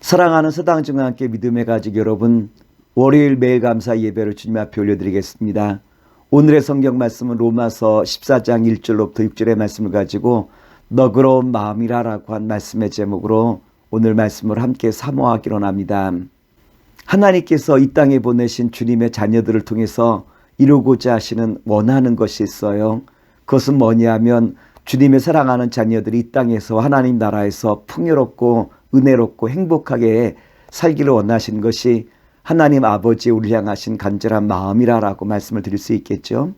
사랑하는 서당중과 함께 믿음의 가족 여러분, 월요일 매일 감사 예배를 주님 앞에 올려드리겠습니다. 오늘의 성경 말씀은 로마서 14장 1절로부터 6절의 말씀을 가지고 너그러운 마음이라 라고 한 말씀의 제목으로 오늘 말씀을 함께 사모하기로 합니다. 하나님께서 이 땅에 보내신 주님의 자녀들을 통해서 이루고자 하시는 원하는 것이 있어요. 그것은 뭐냐면 주님의 사랑하는 자녀들이 이 땅에서 하나님 나라에서 풍요롭고 은혜롭고 행복하게 살기를 원하시는 것이 하나님 아버지의 우리를 향하신 간절한 마음이라고 말씀을 드릴 수 있겠죠.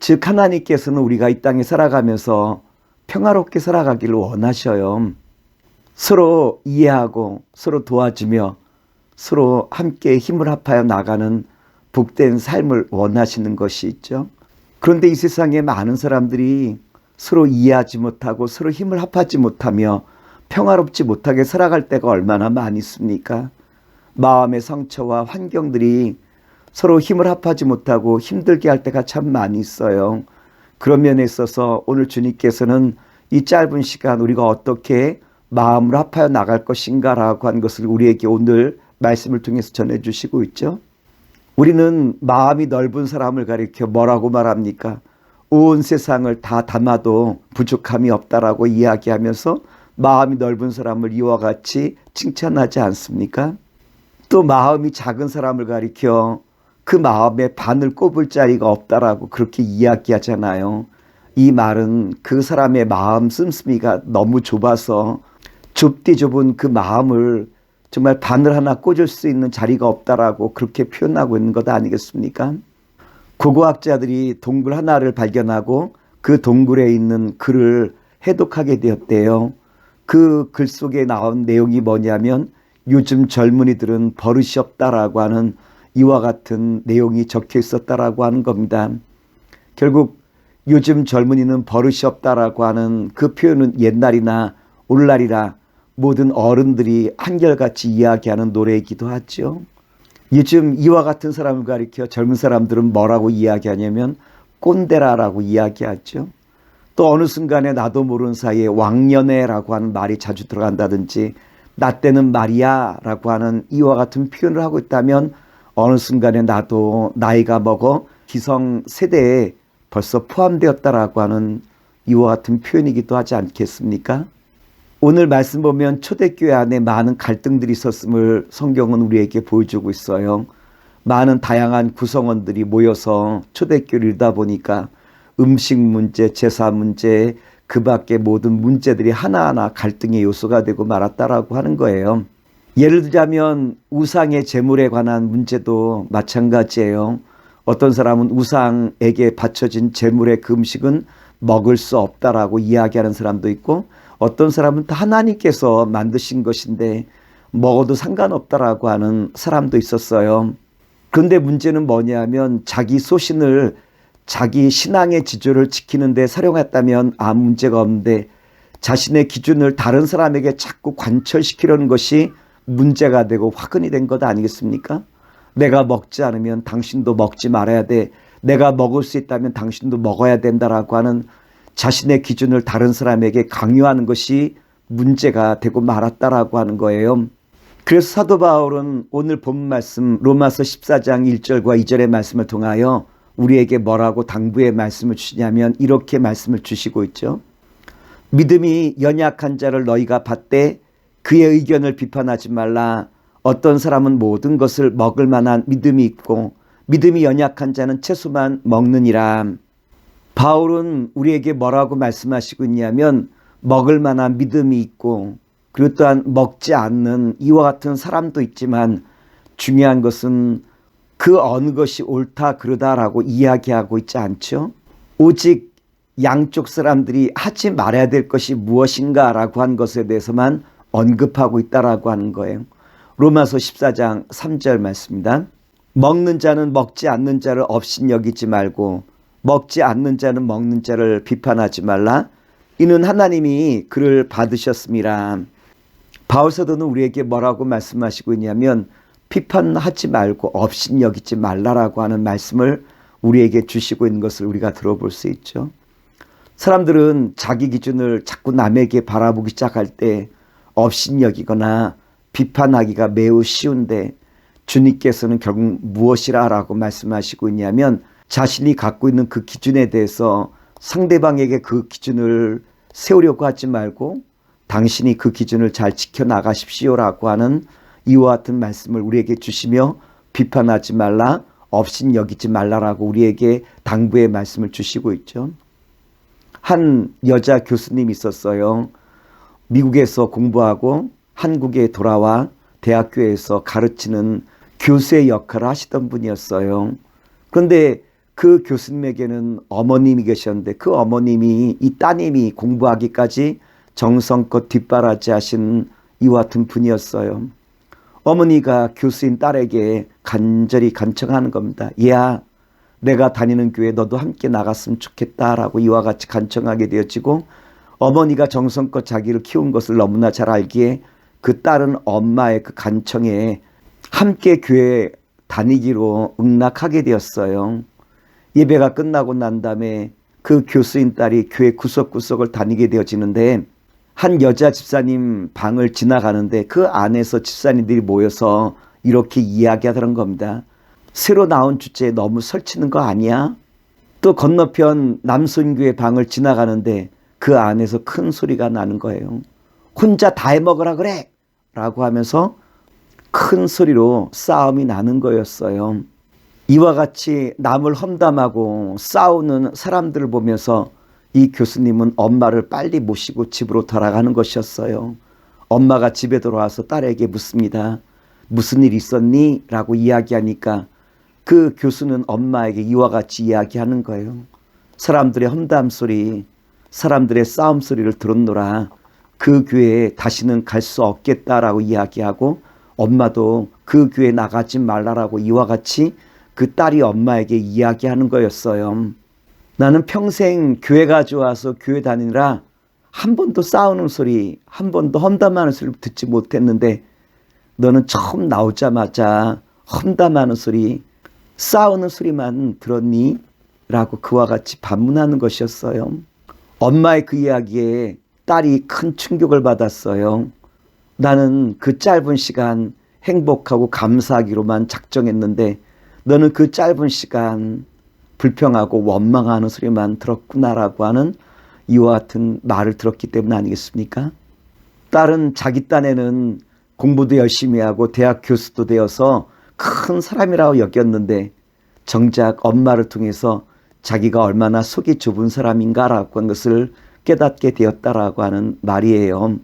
즉 하나님께서는 우리가 이 땅에 살아가면서 평화롭게 살아가기를 원하셔요. 서로 이해하고 서로 도와주며 서로 함께 힘을 합하여 나가는 복된 삶을 원하시는 것이 있죠. 그런데 이 세상에 많은 사람들이 서로 이해하지 못하고 서로 힘을 합하지 못하며 평화롭지 못하게 살아갈 때가 얼마나 많이 있습니까? 마음의 상처와 환경들이 서로 힘을 합하지 못하고 힘들게 할 때가 참 많이 있어요. 그런 면에 있어서 오늘 주님께서는 이 짧은 시간 우리가 어떻게 마음을 합하여 나갈 것인가 라고 한 것을 우리에게 오늘 말씀을 통해서 전해주시고 있죠. 우리는 마음이 넓은 사람을 가리켜 뭐라고 말합니까? 온 세상을 다 담아도 부족함이 없다라고 이야기하면서 마음이 넓은 사람을 이와 같이 칭찬하지 않습니까? 또 마음이 작은 사람을 가리켜 그 마음에 바늘 꼽을 자리가 없다라고 그렇게 이야기하잖아요. 이 말은 그 사람의 마음 씀씀이가 너무 좁아서 좁디 좁은 그 마음을 정말 바늘 하나 꽂을 수 있는 자리가 없다라고 그렇게 표현하고 있는 것 아니겠습니까? 고고학자들이 동굴 하나를 발견하고 그 동굴에 있는 글을 해독하게 되었대요. 그 글 속에 나온 내용이 뭐냐면 요즘 젊은이들은 버릇이 없다라고 하는 이와 같은 내용이 적혀 있었다라고 하는 겁니다. 결국 요즘 젊은이는 버릇이 없다라고 하는 그 표현은 옛날이나 오늘날이나 모든 어른들이 한결같이 이야기하는 노래이기도 하죠. 요즘 이와 같은 사람을 가리켜 젊은 사람들은 뭐라고 이야기하냐면 꼰대라라고 이야기하죠. 또 어느 순간에 나도 모르는 사이에 왕년애라고 하는 말이 자주 들어간다든지 나 때는 말이야 라고 하는 이와 같은 표현을 하고 있다면 어느 순간에 나도 나이가 먹어 기성세대에 벌써 포함되었다라고 하는 이와 같은 표현이기도 하지 않겠습니까? 오늘 말씀 보면 초대교회 안에 많은 갈등들이 있었음을 성경은 우리에게 보여주고 있어요. 많은 다양한 구성원들이 모여서 초대교회를 이루다 보니까 음식 문제, 제사 문제, 그 밖에 모든 문제들이 하나하나 갈등의 요소가 되고 말았다라고 하는 거예요. 예를 들자면 우상의 제물에 관한 문제도 마찬가지예요. 어떤 사람은 우상에게 바쳐진 제물의 그 음식은 먹을 수 없다라고 이야기하는 사람도 있고 어떤 사람은 또 하나님께서 만드신 것인데 먹어도 상관없다라고 하는 사람도 있었어요. 그런데 문제는 뭐냐면 자기 소신을 자기 신앙의 지조를 지키는 데 사용했다면 아무 문제가 없는데 자신의 기준을 다른 사람에게 자꾸 관철시키려는 것이 문제가 되고 화근이 된 것 아니겠습니까? 내가 먹지 않으면 당신도 먹지 말아야 돼. 내가 먹을 수 있다면 당신도 먹어야 된다라고 하는 자신의 기준을 다른 사람에게 강요하는 것이 문제가 되고 말았다라고 하는 거예요. 그래서 사도 바울은 오늘 본 말씀 로마서 14장 1절과 2절의 말씀을 통하여 우리에게 뭐라고 당부의 말씀을 주시냐면 이렇게 말씀을 주시고 있죠. 믿음이 연약한 자를 너희가 받되 그의 의견을 비판하지 말라. 어떤 사람은 모든 것을 먹을 만한 믿음이 있고 믿음이 연약한 자는 채소만 먹느니라. 바울은 우리에게 뭐라고 말씀하시고 있냐면 먹을 만한 믿음이 있고 그리고 또한 먹지 않는 이와 같은 사람도 있지만 중요한 것은 그 어느 것이 옳다 그르다라고 이야기하고 있지 않죠. 오직 양쪽 사람들이 하지 말아야 될 것이 무엇인가라고 한 것에 대해서만 언급하고 있다라고 하는 거예요. 로마서 14장 3절 말씀입니다. 먹는 자는 먹지 않는 자를 업신여기지 말고 먹지 않는 자는 먹는 자를 비판하지 말라. 이는 하나님이 그를 받으셨음이라. 바울 사도는 우리에게 뭐라고 말씀하시고 있냐면 비판하지 말고 업신여기지 말라라고 하는 말씀을 우리에게 주시고 있는 것을 우리가 들어볼 수 있죠. 사람들은 자기 기준을 자꾸 남에게 바라보기 시작할 때 업신여기거나 비판하기가 매우 쉬운데 주님께서는 결국 무엇이라고 말씀하시고 있냐면 자신이 갖고 있는 그 기준에 대해서 상대방에게 그 기준을 세우려고 하지 말고 당신이 그 기준을 잘 지켜나가십시오라고 하는 이와 같은 말씀을 우리에게 주시며 비판하지 말라, 업신여기지 말라라고 우리에게 당부의 말씀을 주시고 있죠. 한 여자 교수님이 있었어요. 미국에서 공부하고 한국에 돌아와 대학교에서 가르치는 교수의 역할을 하시던 분이었어요. 그런데 그 교수님에게는 어머님이 계셨는데 그 어머님이 이 따님이 공부하기까지 정성껏 뒷바라지 하신 이와 같은 분이었어요. 어머니가 교수인 딸에게 간절히 간청하는 겁니다. 얘야, 내가 다니는 교회 너도 함께 나갔으면 좋겠다라고 이와 같이 간청하게 되어지고 어머니가 정성껏 자기를 키운 것을 너무나 잘 알기에 그 딸은 엄마의 그 간청에 함께 교회 다니기로 응낙하게 되었어요. 예배가 끝나고 난 다음에 그 교수인 딸이 교회 구석구석을 다니게 되어지는데 한 여자 집사님 방을 지나가는데 그 안에서 집사님들이 모여서 이렇게 이야기하더란 겁니다. 새로 나온 주제에 너무 설치는 거 아니야? 또 건너편 남순교회 방을 지나가는데 그 안에서 큰 소리가 나는 거예요. 혼자 다 해먹으라 그래! 라고 하면서 큰 소리로 싸움이 나는 거였어요. 이와 같이 남을 험담하고 싸우는 사람들을 보면서 이 교수님은 엄마를 빨리 모시고 집으로 돌아가는 것이었어요. 엄마가 집에 돌아와서 딸에게 묻습니다. 무슨 일 있었니? 라고 이야기하니까 그 교수는 엄마에게 이와 같이 이야기하는 거예요. 사람들의 험담 소리, 사람들의 싸움 소리를 들었노라. 그 교회에 다시는 갈 수 없겠다라고 이야기하고 엄마도 그 교회 나가지 말라라고 이와 같이 그 딸이 엄마에게 이야기하는 거였어요. 나는 평생 교회가 좋아서 교회 다니느라 한 번도 싸우는 소리, 한 번도 험담하는 소리를 듣지 못했는데 너는 처음 나오자마자 험담하는 소리, 싸우는 소리만 들었니? 라고 그와 같이 반문하는 것이었어요. 엄마의 그 이야기에 딸이 큰 충격을 받았어요. 나는 그 짧은 시간 행복하고 감사하기로만 작정했는데 너는 그 짧은 시간 불평하고 원망하는 소리만 들었구나라고 하는 이와 같은 말을 들었기 때문 아니겠습니까? 딸은 자기 딴에는 공부도 열심히 하고 대학 교수도 되어서 큰 사람이라고 여겼는데 정작 엄마를 통해서 자기가 얼마나 속이 좁은 사람인가라고 하는 것을 깨닫게 되었다라고 하는 말이에요.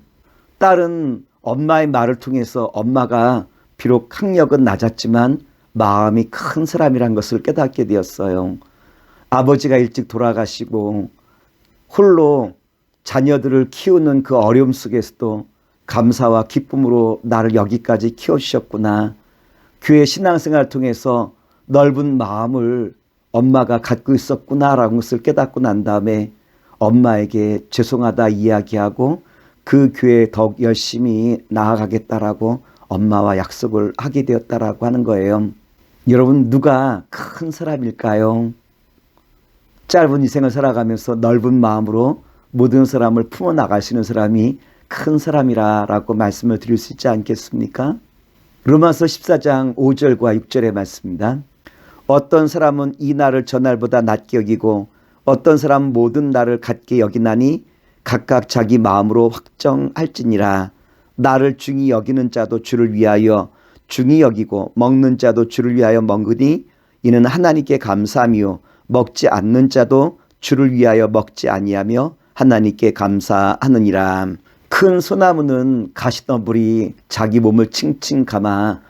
딸은 엄마의 말을 통해서 엄마가 비록 학력은 낮았지만 마음이 큰 사람이란 것을 깨닫게 되었어요. 아버지가 일찍 돌아가시고 홀로 자녀들을 키우는 그 어려움 속에서도 감사와 기쁨으로 나를 여기까지 키워주셨구나. 교회 신앙생활을 통해서 넓은 마음을 엄마가 갖고 있었구나라는 것을 깨닫고 난 다음에 엄마에게 죄송하다 이야기하고 그 교회에 더욱 열심히 나아가겠다라고 엄마와 약속을 하게 되었다라고 하는 거예요. 여러분, 누가 큰 사람일까요? 짧은 인생을 살아가면서 넓은 마음으로 모든 사람을 품어 나가시는 사람이 큰 사람이라고 말씀을 드릴 수 있지 않겠습니까? 로마서 14장 5절과 6절의 말씀입니다. 어떤 사람은 이 날을 저 날보다 낮게 여기고 어떤 사람은 모든 날을 같게 여기나니 각각 자기 마음으로 확정할지니라. 나를 중히 여기는 자도 주를 위하여 중히 여기고 먹는 자도 주를 위하여 먹으니 이는 하나님께 감사하며 먹지 않는 자도 주를 위하여 먹지 아니하며 하나님께 감사하느니라. 큰 소나무는 가시덤불이 자기 몸을 칭칭 감아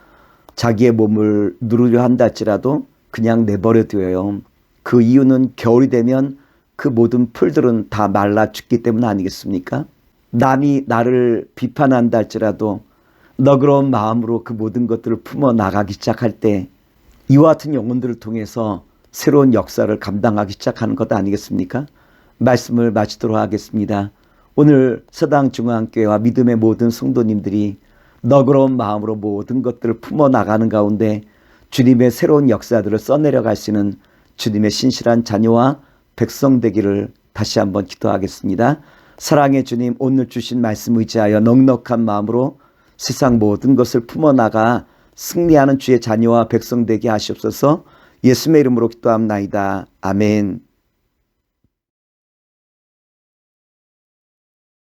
자기의 몸을 누르려 한다 할지라도 그냥 내버려 둬요. 그 이유는 겨울이 되면 그 모든 풀들은 다 말라 죽기 때문 아니겠습니까? 남이 나를 비판한다 할지라도 너그러운 마음으로 그 모든 것들을 품어 나가기 시작할 때 이와 같은 영혼들을 통해서 새로운 역사를 감당하기 시작하는 것 아니겠습니까? 말씀을 마치도록 하겠습니다. 오늘 서당중앙교회와 믿음의 모든 성도님들이 너그러운 마음으로 모든 것들을 품어 나가는 가운데 주님의 새로운 역사들을 써내려갈 수 있는 주님의 신실한 자녀와 백성 되기를 다시 한번 기도하겠습니다. 사랑의 주님, 오늘 주신 말씀 의지하여 넉넉한 마음으로 세상 모든 것을 품어나가 승리하는 주의 자녀와 백성 되게 하시옵소서. 예수님의 이름으로 기도합나이다. 아멘.